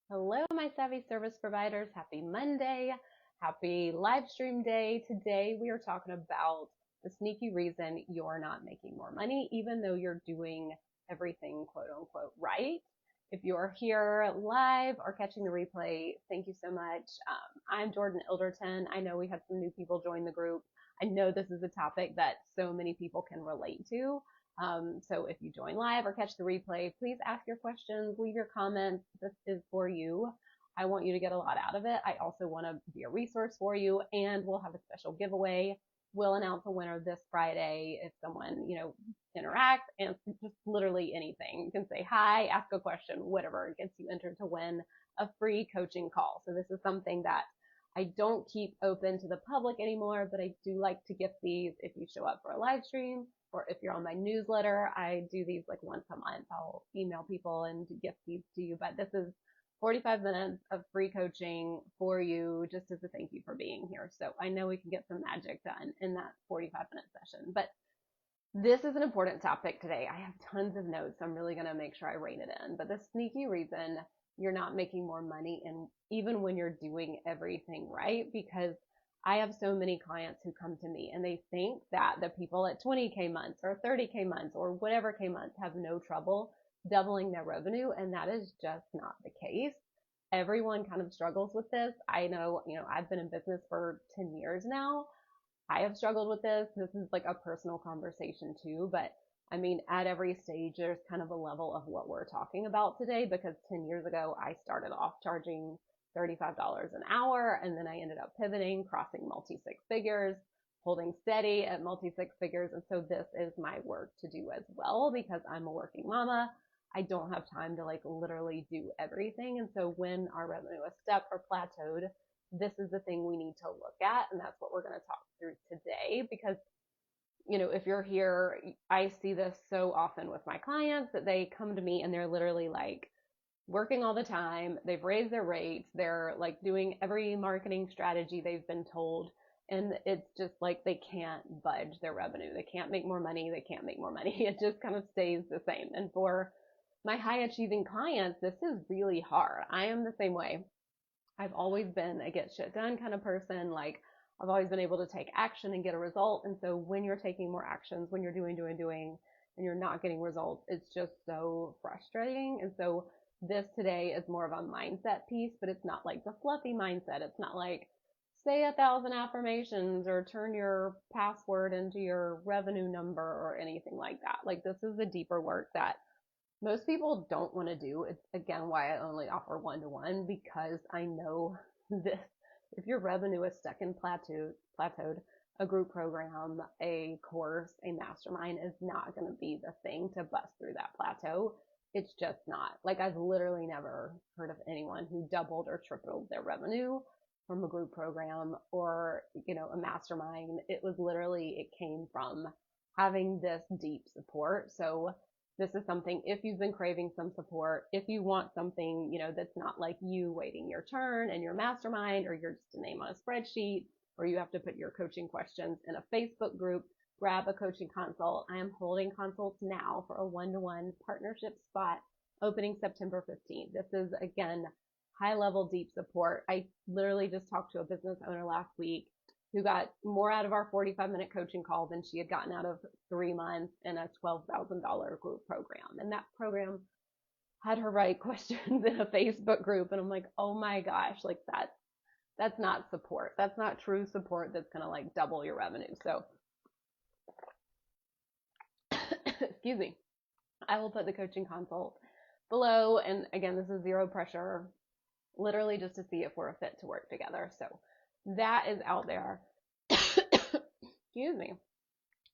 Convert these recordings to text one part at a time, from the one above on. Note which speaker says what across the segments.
Speaker 1: Hello, my savvy service providers. Happy Monday. Happy live stream day. Today we are talking about the sneaky reason you're not making more money, even though you're doing everything quote unquote right. If you're here live or catching the replay, thank you so much. I'm Jordan Ilderton. I know we had some new people join the group. I know this is a topic that so many people can relate to. So if you join live or catch the replay, please ask your questions, leave your comments. This is for you. I want you to get a lot out of it. I also want to be a resource for you, and we'll have a special giveaway. We'll announce a winner this Friday if someone, interacts and just literally anything. You can say hi, ask a question, whatever gets you entered to win a free coaching call. So this is something that I don't keep open to the public anymore, but I do like to gift these if you show up for a live stream or if you're on my newsletter. I do these like once a month. I'll email people and gift these to you, but this is 45 minutes of free coaching for you just as a thank you for being here. So I know we can get some magic done in that 45-minute session, but this is an important topic today. I have tons of notes. I'm really going to make sure I rein it in, but the sneaky reason you're not making more money, and even when you're doing everything right, because I have so many clients who come to me and they think that the people at 20K months or 30K months or whatever K months have no trouble doubling their revenue. And that is just not the case. Everyone kind of struggles with this. I know, I've been in business for 10 years now. I have struggled with this. This is like a personal conversation too, but I mean, at every stage, there's kind of a level of what we're talking about today, because 10 years ago, I started off charging $35 an hour, and then I ended up pivoting, crossing multi six figures, holding steady at multi six figures. And so this is my work to do as well, because I'm a working mama. I don't have time to like literally do everything. And so when our revenue is stuck or plateaued, this is the thing we need to look at. And that's what we're going to talk through today, because if you're here, I see this so often with my clients that they come to me and they're literally like working all the time. They've raised their rates. They're like doing every marketing strategy they've been told. And it's just like they can't budge their revenue. They can't make more money. They can't make more money. It just kind of stays the same. And for my high achieving clients, this is really hard. I am the same way. I've always been a get shit done kind of person. Like I've always been able to take action and get a result. And so when you're taking more actions, when you're doing, and you're not getting results, it's just so frustrating. And so this today is more of a mindset piece, but it's not like the fluffy mindset. It's not like say 1,000 affirmations or turn your password into your revenue number or anything like that. Like this is the deeper work that most people don't want to do. It's again why I only offer one-to-one, because I know this. If your revenue is stuck in plateaued, a group program, a course, a mastermind is not going to be the thing to bust through that plateau. It's just not. Like I've literally never heard of anyone who doubled or tripled their revenue from a group program or, a mastermind. It was literally, it came from having this deep support. So this is something, if you've been craving some support, if you want something, that's not like you waiting your turn and your mastermind, or you're just a name on a spreadsheet, or you have to put your coaching questions in a Facebook group, grab a coaching consult. I am holding consults now for a one-to-one partnership spot opening September 15th. This is, again, high level deep support. I literally just talked to a business owner last week who got more out of our 45-minute coaching call than she had gotten out of 3 months in a $12,000 group program. And that program had her write questions in a Facebook group. And I'm like, oh my gosh, like that's not support. That's not true support that's going to like double your revenue. So, excuse me, I will put the coaching consult below. And again, this is zero pressure, literally just to see if we're a fit to work together. So that is out there. Excuse me.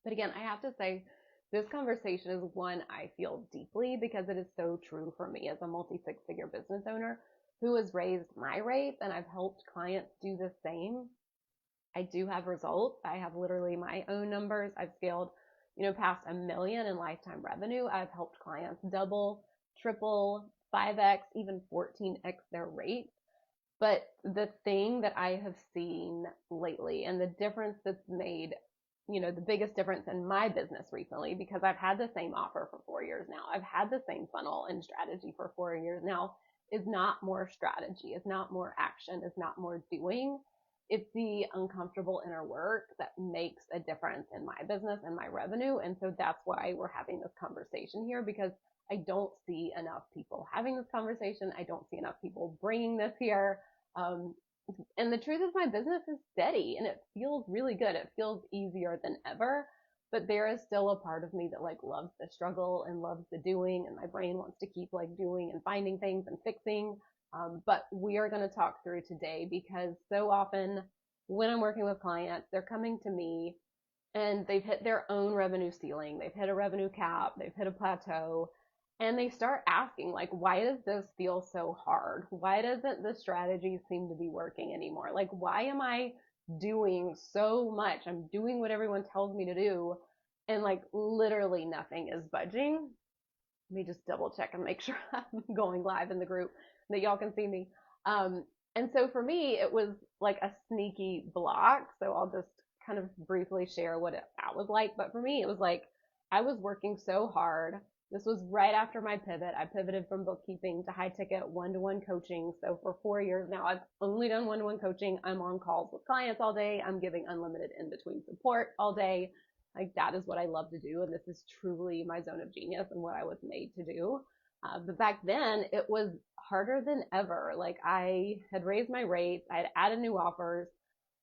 Speaker 1: But again, I have to say, this conversation is one I feel deeply, because it is so true for me as a multi six figure business owner who has raised my rates, and I've helped clients do the same. I do have results. I have literally my own numbers. I've scaled, past $1 million in lifetime revenue. I've helped clients double, triple, 5x, even 14x their rate. But the thing that I have seen lately, and the difference that's made, the biggest difference in my business recently, because I've had the same offer for 4 years now. I've had the same funnel and strategy for 4 years now, is not more strategy, is not more action, is not more doing. It's the uncomfortable inner work that makes a difference in my business and my revenue. And so that's why we're having this conversation here, because I don't see enough people having this conversation. I don't see enough people bringing this here. Um, and the truth is, my business is steady and it feels really good. It feels easier than ever. But there is still a part of me that like loves the struggle and loves the doing, and my brain wants to keep like doing and finding things and fixing. But we are going to talk through today, because so often when I'm working with clients, they're coming to me and they've hit their own revenue ceiling. They've hit a revenue cap. They've hit a plateau. And they start asking, like, why does this feel so hard? Why doesn't the strategy seem to be working anymore? Like, why am I doing so much? I'm doing what everyone tells me to do, and like literally nothing is budging. Let me just double check and make sure I'm going live in the group that y'all can see me. And so for me, it was like a sneaky block. So I'll just kind of briefly share what that was like. But for me, it was like I was working so hard. This was right after my pivot. I pivoted from bookkeeping to high ticket one-to-one coaching. So for 4 years now, I've only done one-to-one coaching. I'm on calls with clients all day. I'm giving unlimited in-between support all day. Like, that is what I love to do. And this is truly my zone of genius and what I was made to do. But back then it was harder than ever. Like, I had raised my rates. I had added new offers.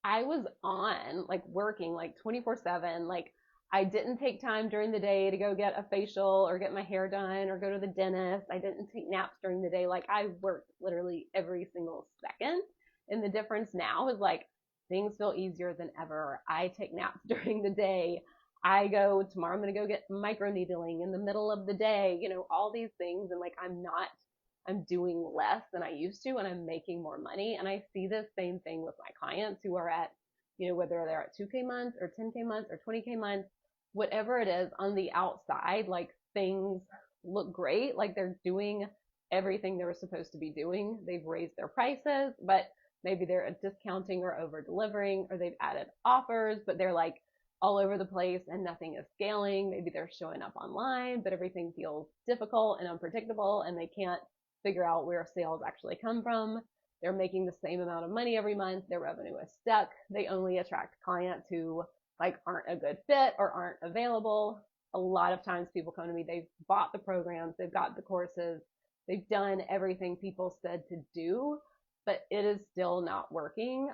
Speaker 1: I was on like working like 24/7. Like, I didn't take time during the day to go get a facial or get my hair done or go to the dentist. I didn't take naps during the day. Like, I worked literally every single second. And the difference now is like things feel easier than ever. I take naps during the day. Tomorrow I'm going to go get micro needling in the middle of the day, all these things. And like, I'm doing less than I used to, and I'm making more money. And I see the same thing with my clients who are at, whether they're at 2K months or 10K months or 20K months, whatever it is on the outside, like things look great. Like, they're doing everything they were supposed to be doing. They've raised their prices, but maybe they're discounting or over delivering, or they've added offers, but they're like all over the place and nothing is scaling. Maybe they're showing up online, but everything feels difficult and unpredictable, and they can't figure out where sales actually come from. They're making the same amount of money every month. Their revenue is stuck. They only attract clients who like aren't a good fit or aren't available. A lot of times people come to me, they've bought the programs, they've got the courses, they've done everything people said to do, but it is still not working.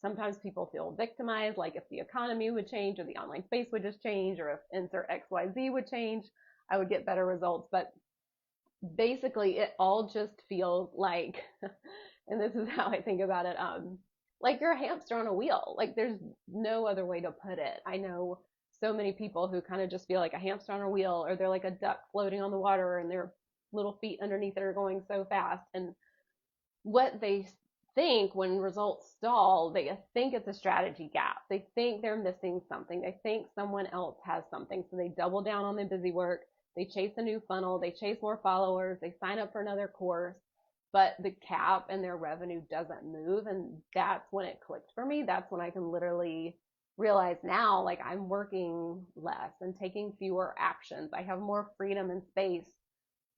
Speaker 1: Sometimes people feel victimized, like if the economy would change or the online space would just change, or if insert XYZ would change, I would get better results. But basically it all just feels like, and this is how I think about it, like you're a hamster on a wheel. Like, there's no other way to put it. I know so many people who kind of just feel like a hamster on a wheel, or they're like a duck floating on the water and their little feet underneath it are going so fast. And what they think when results stall, they think it's a strategy gap. They think they're missing something. They think someone else has something. So they double down on their busy work. They chase a new funnel. They chase more followers. They sign up for another course, but the cap and their revenue doesn't move. And that's when it clicked for me. That's when I can literally realize now, like, I'm working less and taking fewer actions. I have more freedom and space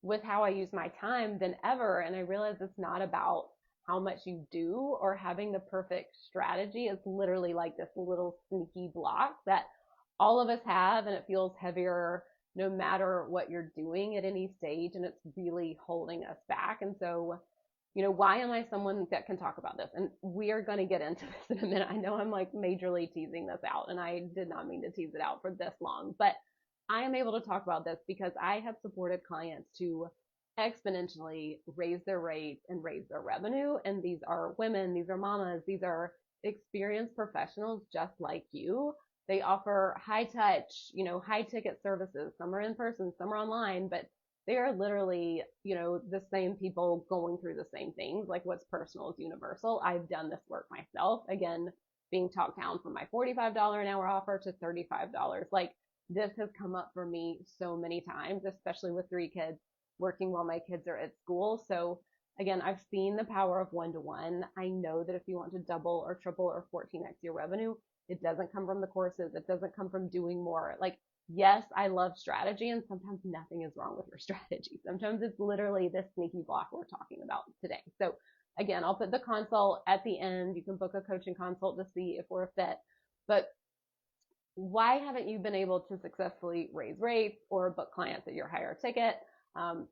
Speaker 1: with how I use my time than ever. And I realize it's not about how much you do or having the perfect strategy. It's literally like this little sneaky block that all of us have, and it feels heavier no matter what you're doing at any stage, and it's really holding us back. And so, why am I someone that can talk about this? And we are going to get into this in a minute. I know I'm like majorly teasing this out, and I did not mean to tease it out for this long, but I am able to talk about this because I have supported clients to exponentially raise their rates and raise their revenue. And these are women, these are mamas, these are experienced professionals just like you. They offer high touch, high ticket services. Some are in person, some are online, but they are literally, the same people going through the same things. Like, what's personal is universal. I've done this work myself. Again, being talked down from my $45 an hour offer to $35. Like, this has come up for me so many times, especially with 3 kids, working while my kids are at school. So again, I've seen the power of one-to-one. I know that if you want to double or triple or 14x your revenue, it doesn't come from the courses. It doesn't come from doing more. Like, yes, I love strategy, and sometimes nothing is wrong with your strategy. Sometimes it's literally this sneaky block we're talking about today. So again, I'll put the consult at the end. You can book a coaching consult to see if we're a fit. But why haven't you been able to successfully raise rates or book clients at your higher ticket?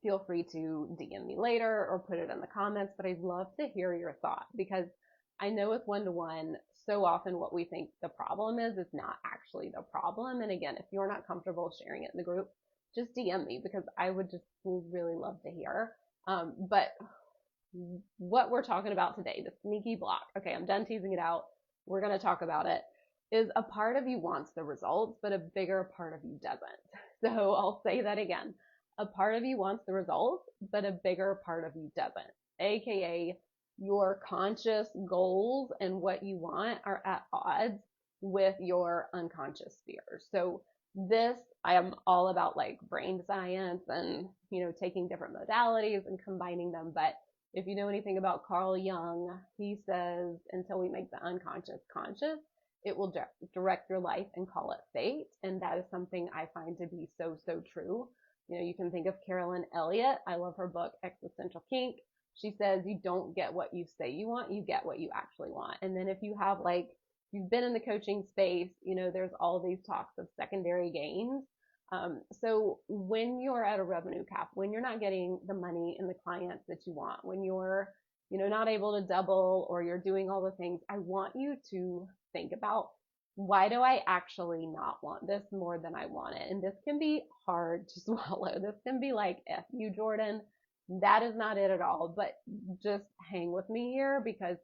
Speaker 1: Feel free to DM me later or put it in the comments, but I'd love to hear your thoughts, because I know with one-to-one, so often what we think the problem is not actually the problem. And again, if you're not comfortable sharing it in the group, just DM me, because I would just really love to hear. But what we're talking about today, the sneaky block, okay, I'm done teasing it out. We're going to talk about it, is a part of you wants the results, but a bigger part of you doesn't. So I'll say that again. A part of you wants the results, but a bigger part of you doesn't. AKA, your conscious goals and what you want are at odds with your unconscious fears. So this, I am all about like brain science and, taking different modalities and combining them. But if you know anything about Carl Jung, he says, until we make the unconscious conscious, it will direct your life and call it fate. And that is something I find to be so, so true. You can think of Carolyn Elliott. I love her book, Existential Kink. She says you don't get what you say you want, you get what you actually want. And then if you have you've been in the coaching space, there's all these talks of secondary gains. So when you're at a revenue cap, when you're not getting the money and the clients that you want, when you're, not able to double, or you're doing all the things, I want you to think about, why do I actually not want this more than I want it? And this can be hard to swallow. This can be like, F you, Jordan. That is not it at all. But just hang with me here, because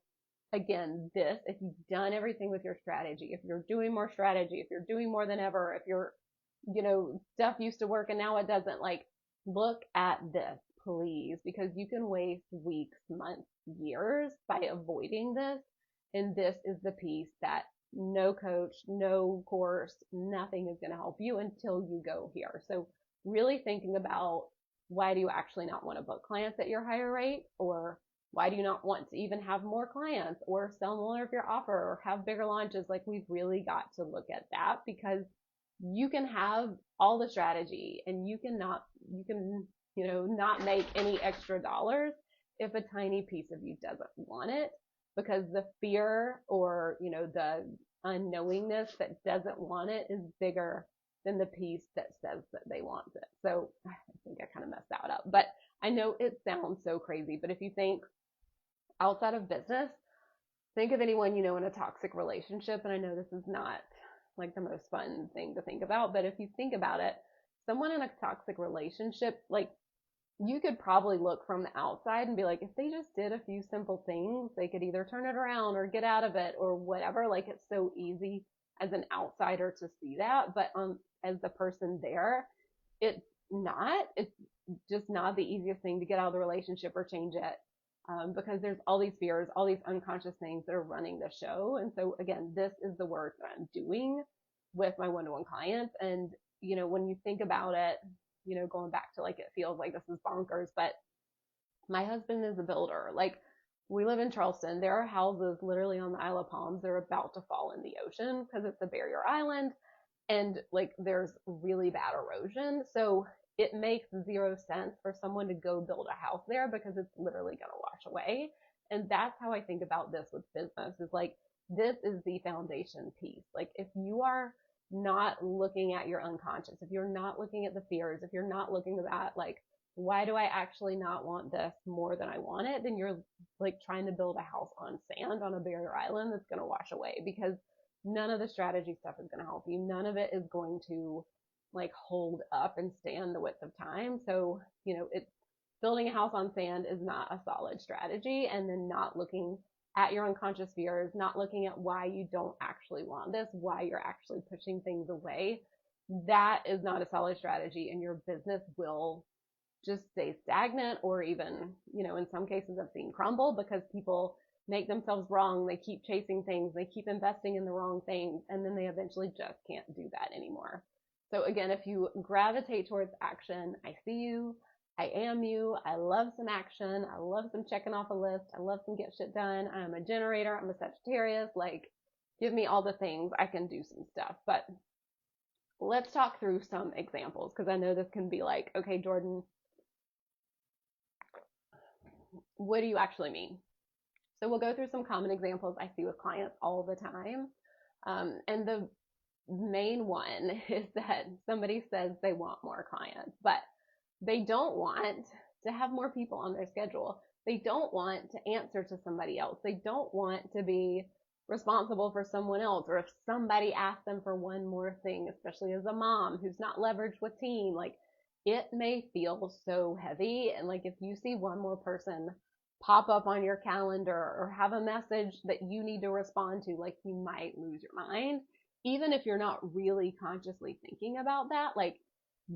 Speaker 1: again, if you've done everything with your strategy, if you're doing more strategy, if you're doing more than ever, if you're, stuff used to work and now it doesn't, look at this, please, because you can waste weeks, months, years by avoiding this. And this is the piece that no coach, no course, nothing is going to help you until you go here. So really thinking about, why do you actually not want to book clients at your higher rate? Or why do you not want to even have more clients or sell more of your offer or have bigger launches? We've really got to look at that, because you can have all the strategy and you can, not make any extra dollars if a tiny piece of you doesn't want it, because the fear or, the unknowingness that doesn't want it is bigger than the piece that says that they want it. So I think I kind of messed that up, but I know it sounds so crazy, but if you think outside of business, think of anyone in a toxic relationship. And I know this is not the most fun thing to think about, but if you think about it, someone in a toxic relationship, you could probably look from the outside and be like, if they just did a few simple things, they could either turn it around or get out of it or whatever. It's so easy as an outsider to see that, but as the person there, it's just not the easiest thing to get out of the relationship or change it. Because there's all these fears, all these unconscious things that are running the show. And so again, this is the work that I'm doing with my one-to-one clients. And, when you think about it, going back to it feels like this is bonkers, but my husband is a builder. We live in Charleston. There are houses literally on the Isle of Palms. They're about to fall in the ocean because it's a barrier island, and there's really bad erosion. So it makes zero sense for someone to go build a house there, because it's literally going to wash away. And that's how I think about this with business, is this is the foundation piece. If you are not looking at your unconscious, if you're not looking at the fears, if you're not looking at why do I actually not want this more than I want it, then you're trying to build a house on sand on a barrier island that's going to wash away, because none of the strategy stuff is going to help you. None of it is going to hold up and stand the width of time. So, it's building a house on sand is not a solid strategy. And then not looking at your unconscious fears, not looking at why you don't actually want this, why you're actually pushing things away, that is not a solid strategy. And your business will just stay stagnant, or even, in some cases I've seen crumble, because people make themselves wrong. They keep chasing things. They keep investing in the wrong things. And then they eventually just can't do that anymore. So again, if you gravitate towards action, I see you. I am you. I love some action. I love some checking off a list. I love some get shit done. I'm a generator. I'm a Sagittarius. Give me all the things. I can do some stuff. But let's talk through some examples, because I know this can be like, okay, Jordan, what do you actually mean? So we'll go through some common examples I see with clients all the time. And the main one is that somebody says they want more clients, but they don't want to have more people on their schedule. They don't want to answer to somebody else. They don't want to be responsible for someone else. Or if somebody asks them for one more thing, especially as a mom who's not leveraged with team, like it may feel so heavy. And like if you see one more person pop up on your calendar or have a message that you need to respond to, like you might lose your mind, even if you're not really consciously thinking about that. Like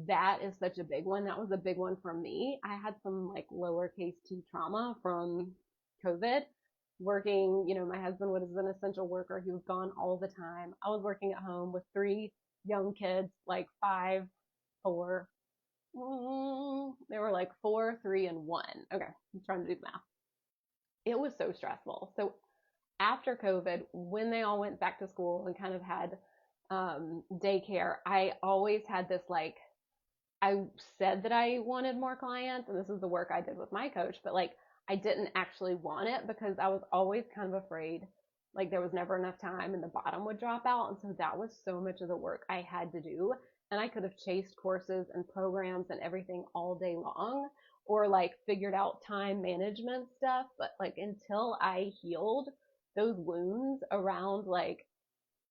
Speaker 1: that is such a big one. That was a big one for me. I had some like lowercase t trauma from COVID. Working, my husband was an essential worker. He was gone all the time. I was working at home with 3 young kids, like 5, 4. They were like 4, 3, and 1. Okay, I'm trying to do the math. It was so stressful. So after COVID, when they all went back to school and kind of had daycare, I always had this like, I said that I wanted more clients, and this is the work I did with my coach, but like I didn't actually want it because I was always kind of afraid like there was never enough time and the bottom would drop out. And so that was so much of the work I had to do. And I could have chased courses and programs and everything all day long, or like figured out time management stuff. But like until I healed those wounds around like,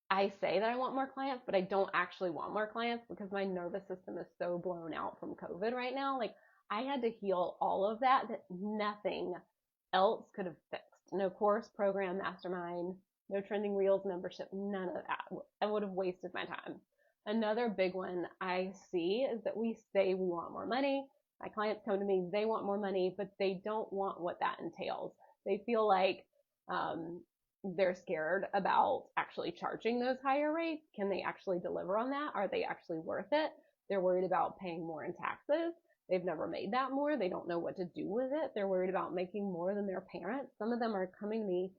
Speaker 1: I say that I want more clients, but I don't actually want more clients because my nervous system is so blown out from COVID right now. Like I had to heal all of that nothing else could have fixed. No course, program, mastermind, no trending reels membership, none of that. I would have wasted my time. Another big one I see is that we say we want more money. My clients come to me, they want more money, but they don't want what that entails. They feel like they're scared about actually charging those higher rates. Can they actually deliver on that? Are they actually worth it? They're worried about paying more in taxes. They've never made that more. They don't know what to do with it. They're worried about making more than their parents. Some of them are coming to me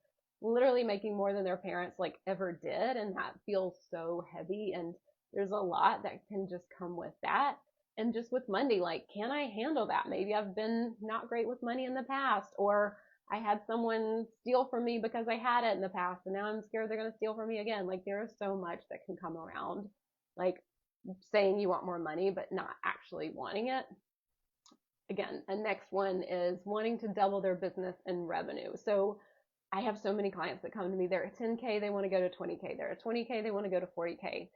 Speaker 1: literally making more than their parents like ever did. And that feels so heavy. And there's a lot that can just come with that. And just with money, like, can I handle that? Maybe I've been not great with money in the past, or I had someone steal from me because I had it in the past and now I'm scared they're going to steal from me again. Like there is so much that can come around, like saying you want more money, but not actually wanting it. Again, a next one is wanting to double their business and revenue. So I have so many clients that come to me, they're at 10K, they want to go to 20K. They're at 20K, they want to go to 40K.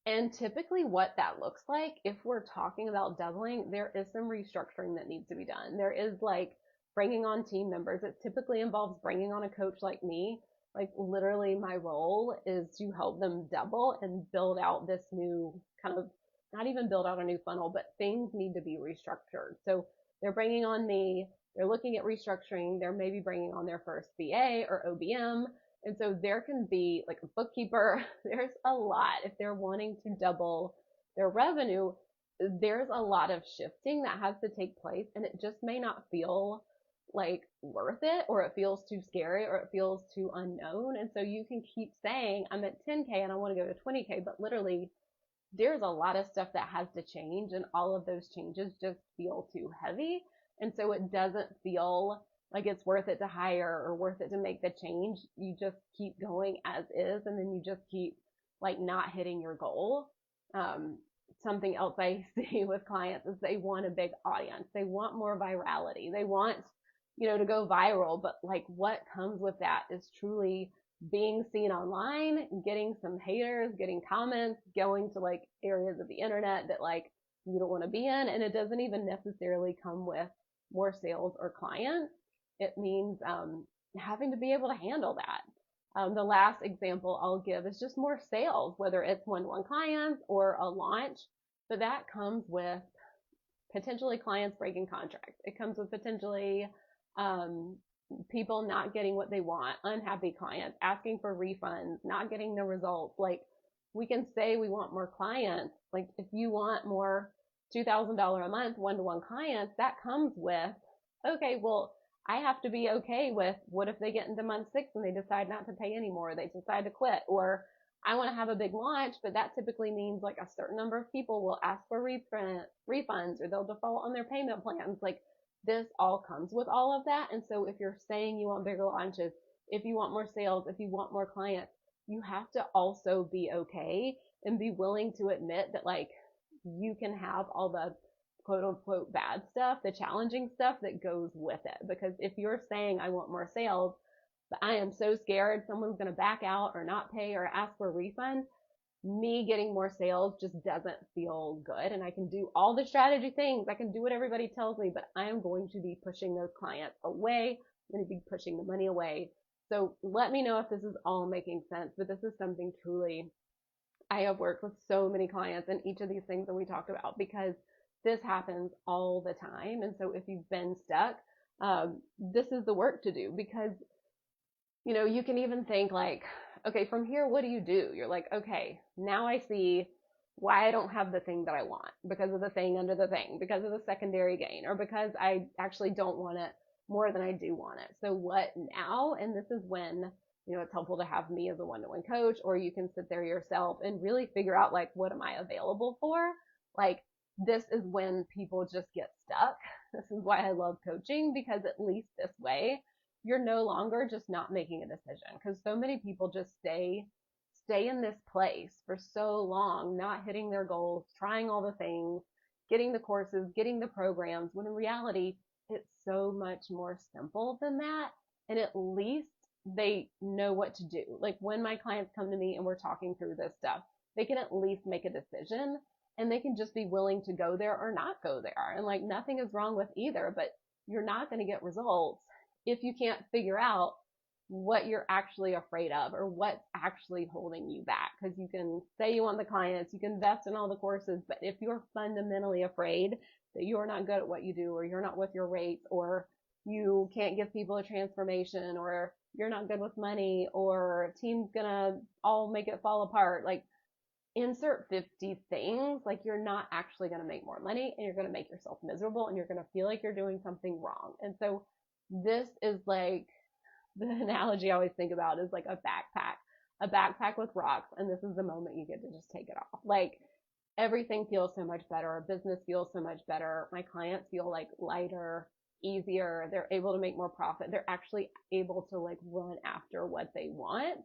Speaker 1: And typically what that looks like, if we're talking about doubling, there is some restructuring that needs to be done. There is like bringing on team members. It typically involves bringing on a coach like me. Like literally my role is to help them double and build out this new kind of, not even build out a new funnel, but things need to be restructured. So they're bringing on me, they're looking at restructuring, they're maybe bringing on their first VA or OBM. And so there can be like a bookkeeper. There's a lot. If they're wanting to double their revenue, there's a lot of shifting that has to take place, and it just may not feel like worth it, or it feels too scary, or it feels too unknown. And so you can keep saying, I'm at 10K and I want to go to 20K, but literally there's a lot of stuff that has to change, and all of those changes just feel too heavy. And so it doesn't feel like it's worth it to hire or worth it to make the change. You just keep going as is, and then you just keep like not hitting your goal. Something else I see with clients is they want a big audience. They want more virality. They want, to go viral, but like what comes with that is truly being seen online, getting some haters, getting comments, going to like areas of the internet that like you don't want to be in. And it doesn't even necessarily come with more sales or clients. It means having to be able to handle that. The last example I'll give is just more sales, whether it's one-to-one clients or a launch, but that comes with potentially clients breaking contracts. It comes with potentially people not getting what they want, unhappy clients, asking for refunds, not getting the results. Like we can say we want more clients. Like if you want more $2,000 a month one-to-one clients, that comes with, okay, well, I have to be okay with what if they get into month 6 and they decide not to pay anymore, they decide to quit, or I want to have a big launch, but that typically means like a certain number of people will ask for refunds or they'll default on their payment plans. Like this all comes with all of that. And so if you're saying you want bigger launches, if you want more sales, if you want more clients, you have to also be okay and be willing to admit that like you can have all the quote unquote bad stuff, the challenging stuff that goes with it. Because if you're saying I want more sales, but I am so scared someone's going to back out or not pay or ask for a refund, me getting more sales just doesn't feel good. And I can do all the strategy things. I can do what everybody tells me, but I am going to be pushing those clients away. I'm going to be pushing the money away. So let me know if this is all making sense, but this is something truly I have worked with so many clients in each of these things that we talked about because this happens all the time. And so if you've been stuck, this is the work to do because you can even think like, okay, from here, what do you do? You're like, okay, now I see why I don't have the thing that I want because of the thing under the thing, because of the secondary gain, or because I actually don't want it more than I do want it. So what now? And this is when, it's helpful to have me as a one-to-one coach, or you can sit there yourself and really figure out like, what am I available for? Like, this is when people just get stuck. This is why I love coaching, because at least this way, you're no longer just not making a decision, because so many people just stay in this place for so long, not hitting their goals, trying all the things, getting the courses, getting the programs, when in reality, it's so much more simple than that. And at least they know what to do. Like when my clients come to me and we're talking through this stuff, they can at least make a decision and they can just be willing to go there or not go there. And like nothing is wrong with either, but you're not going to get results if you can't figure out what you're actually afraid of or what's actually holding you back. Because you can say you want the clients, you can invest in all the courses, but if you're fundamentally afraid that you're not good at what you do, or you're not with your rates, or you can't give people a transformation, or you're not good with money, or team's gonna all make it fall apart, like insert 50 things, like you're not actually going to make more money and you're going to make yourself miserable and you're going to feel like you're doing something wrong. And so this is like the analogy I always think about is like a backpack with rocks. And this is the moment you get to just take it off. Like everything feels so much better. Our business feels so much better. My clients feel like lighter, easier. They're able to make more profit. They're actually able to like run after what they want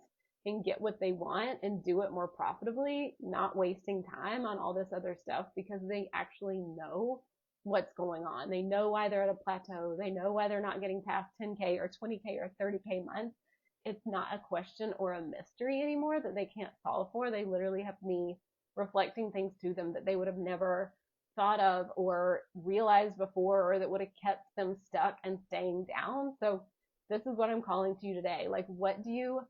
Speaker 1: and get what they want and do it more profitably, not wasting time on all this other stuff because they actually know what's going on. They know why they're at a plateau. They know why they're not getting past 10K or 20K or 30K months. It's not a question or a mystery anymore that they can't solve for. They literally have me reflecting things to them that they would have never thought of or realized before, or that would have kept them stuck and staying down. So this is what I'm calling to you today. Like, what do you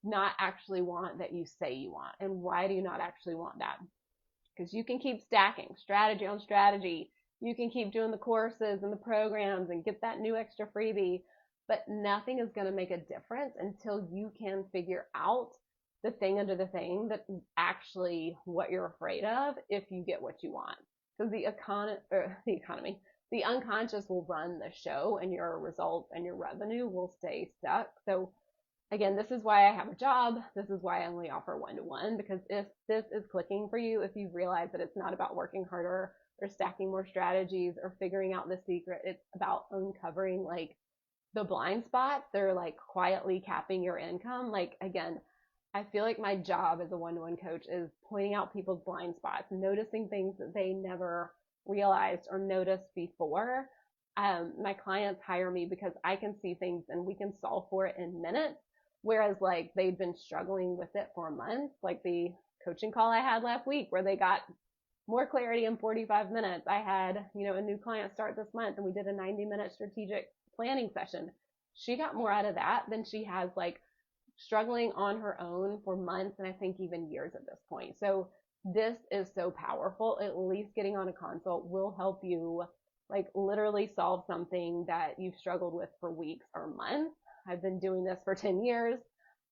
Speaker 1: not actually want that you say you want? And why do you not actually want that? Because you can keep stacking strategy on strategy. You can keep doing the courses and the programs and get that new extra freebie, but nothing is going to make a difference until you can figure out the thing under the thing that is actually what you're afraid of if you get what you want. Because the unconscious will run the show and your results and your revenue will stay stuck. So again, this is why I have a job. This is why I only offer one-to-one, because if this is clicking for you, if you realize that it's not about working harder or stacking more strategies or figuring out the secret, it's about uncovering like the blind spots. They're like quietly capping your income. Like, again, I feel like my job as a one-to-one coach is pointing out people's blind spots, noticing things that they never realized or noticed before. My clients hire me because I can see things and we can solve for it in minutes. Whereas like they'd been struggling with it for months, like the coaching call I had last week where they got more clarity in 45 minutes. I had, a new client start this month and we did a 90-minute strategic planning session. She got more out of that than she has like struggling on her own for months and I think even years at this point. So this is so powerful. At least getting on a consult will help you like literally solve something that you've struggled with for weeks or months. I've been doing this for 10 years.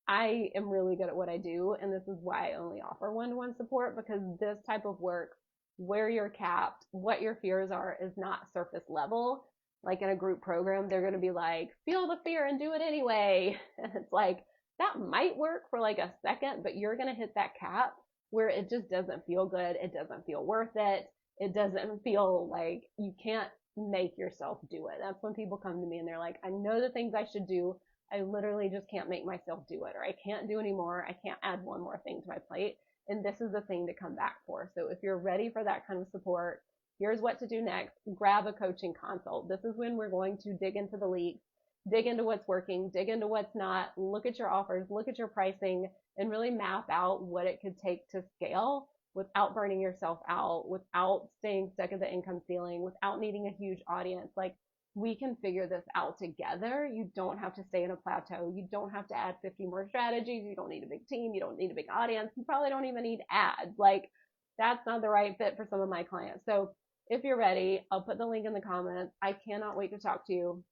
Speaker 1: I am really good at what I do, and this is why I only offer one-to-one support, because this type of work, where you're capped, what your fears are, is not surface level. Like in a group program, they're going to be like, feel the fear and do it anyway. And it's like, that might work for like a second, but you're going to hit that cap where it just doesn't feel good. It doesn't feel worth it. It doesn't feel like you can't make yourself do it. That's when people come to me and they're like, I know the things I should do. I literally just can't make myself do it, or I can't do anymore. I can't add one more thing to my plate. And this is the thing to come back for. So if you're ready for that kind of support, here's what to do next. Grab a coaching consult. This is when we're going to dig into the leaks, dig into what's working, dig into what's not, look at your offers, look at your pricing, and really map out what it could take to scale without burning yourself out, without staying stuck at the income ceiling, without needing a huge audience. Like, we can figure this out together. You don't have to stay in a plateau. You don't have to add 50 more strategies. You don't need a big team. You don't need a big audience. You probably don't even need ads. Like, that's not the right fit for some of my clients. So if you're ready, I'll put the link in the comments. I cannot wait to talk to you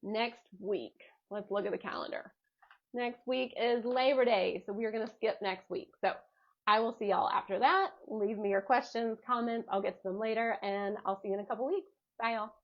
Speaker 1: next week. Let's look at the calendar. Next week is Labor Day, so we are going to skip next week. So I will see y'all after that. Leave me your questions, comments. I'll get to them later, and I'll see you in a couple weeks. Bye, y'all.